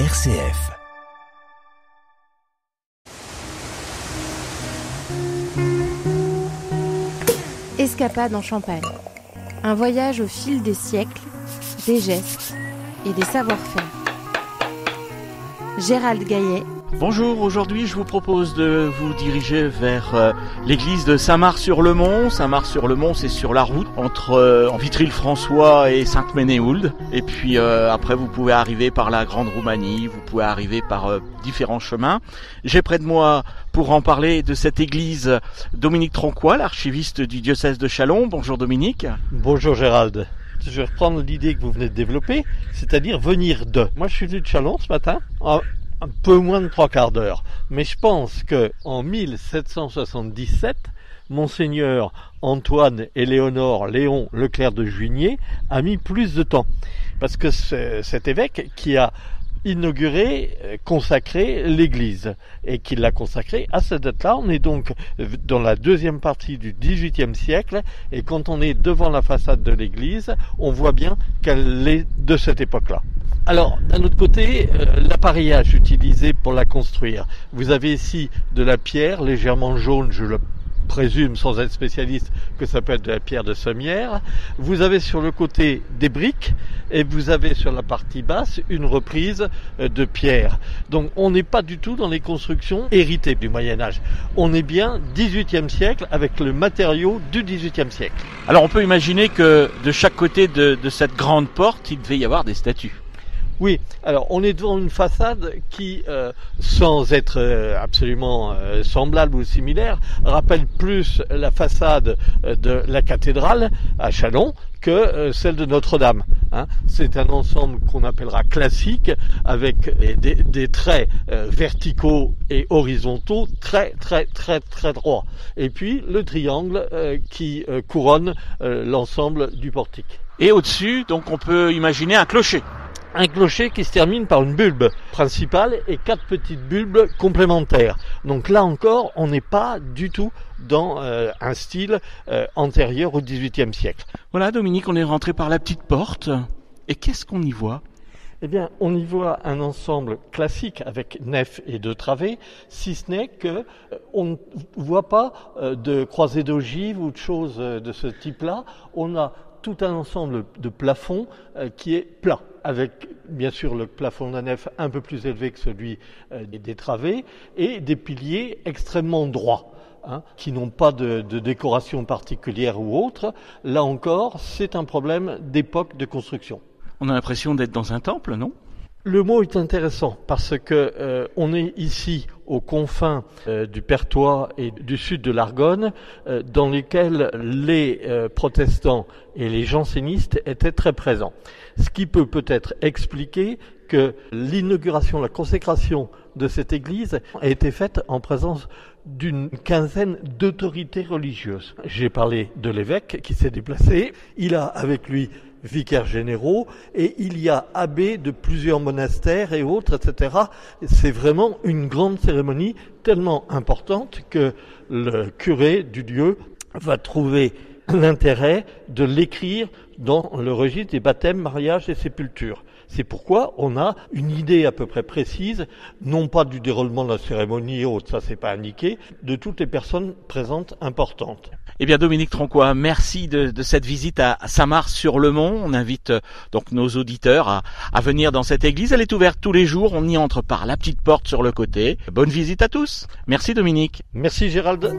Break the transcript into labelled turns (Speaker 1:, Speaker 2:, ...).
Speaker 1: RCF.
Speaker 2: Escapade en Champagne. Un voyage au fil des siècles, des gestes et des savoir-faire. Gérald Gaillet.
Speaker 3: Bonjour, aujourd'hui je vous propose de vous diriger vers l'église de Saint-Mars-sur-le-Mont. Saint-Mars-sur-le-Mont, c'est sur la route entre Vitry-le-François et Sainte-Ménéhould. Et puis après vous pouvez arriver par la Grande Roumanie, vous pouvez arriver par différents chemins. J'ai près de moi pour en parler de cette église Dominique Tronquoy, l'archiviste du diocèse de Châlons. Bonjour Dominique.
Speaker 4: Bonjour Gérald. Je vais reprendre l'idée que vous venez de développer, c'est-à-dire venir de. Moi je suis venu de Châlons ce matin, un peu moins de 3/4 d'heure. Mais je pense que en 1777, Monseigneur Antoine Éléonore Léon Leclerc de Juigné a mis plus de temps. Parce que c'est cet évêque qui a inauguré, consacré l'église et qui l'a consacré à cette date-là. On est donc dans la deuxième partie du XVIIIe siècle et quand on est devant la façade de l'église, on voit bien qu'elle est de cette époque-là. Alors, d'un autre côté, l'appareillage utilisé pour la construire. Vous avez ici de la pierre légèrement jaune, je le présume sans être spécialiste que ça peut être de la pierre de Sommières. Vous avez sur le côté des briques et vous avez sur la partie basse une reprise de pierre. Donc on n'est pas du tout dans les constructions héritées du Moyen-Âge. On est bien 18e siècle avec le matériau du 18e siècle.
Speaker 3: Alors on peut imaginer que de chaque côté de cette grande porte, il devait y avoir des statues.
Speaker 4: Oui, alors on est devant une façade qui, sans être absolument semblable ou similaire, rappelle plus la façade de la cathédrale à Châlons que celle de Notre-Dame. C'est un ensemble qu'on appellera classique avec des traits verticaux et horizontaux très droits. Et puis le triangle qui couronne l'ensemble du portique.
Speaker 3: Et au-dessus, donc on peut imaginer un clocher.
Speaker 4: Un clocher qui se termine par une bulbe principale et 4 petites bulbes complémentaires. Donc là encore, on n'est pas du tout dans un style antérieur au XVIIIe siècle.
Speaker 3: Voilà Dominique, on est rentré par la petite porte. Et qu'est-ce qu'on y voit ?
Speaker 4: Eh bien, on y voit un ensemble classique avec nef et 2 travées, si ce n'est que on ne voit pas de croisée d'ogive ou de choses de ce type-là. On a tout un ensemble de plafonds qui est plat, avec bien sûr le plafond de la nef un peu plus élevé que celui des travées, et des piliers extrêmement droits, qui n'ont pas de décoration particulière ou autre. Là encore, c'est un problème d'époque de construction.
Speaker 3: On a l'impression d'être dans un temple, non ?
Speaker 4: Le mot est intéressant parce que on est ici aux confins du Perthois et du sud de l'Argonne, dans lesquels les protestants et les jansénistes étaient très présents. Ce qui peut-être expliquer que l'inauguration, la consécration de cette église a été faite en présence d'une quinzaine d'autorités religieuses. J'ai parlé de l'évêque qui s'est déplacé. Il a avec lui vicaires généraux, et il y a abbés de plusieurs monastères et autres, etc. C'est vraiment une grande cérémonie tellement importante que le curé du lieu va trouver l'intérêt de l'écrire dans le registre des baptêmes, mariages et sépultures. C'est pourquoi on a une idée à peu près précise, non pas du déroulement de la cérémonie et autres, ça c'est pas indiqué, de toutes les personnes présentes importantes.
Speaker 3: Eh bien Dominique Tronquoy, merci de cette visite à Saint-Mars-sur-le-Mont. On invite donc nos auditeurs à venir dans cette église. Elle est ouverte tous les jours, on y entre par la petite porte sur le côté. Bonne visite à tous. Merci Dominique.
Speaker 4: Merci Gérald.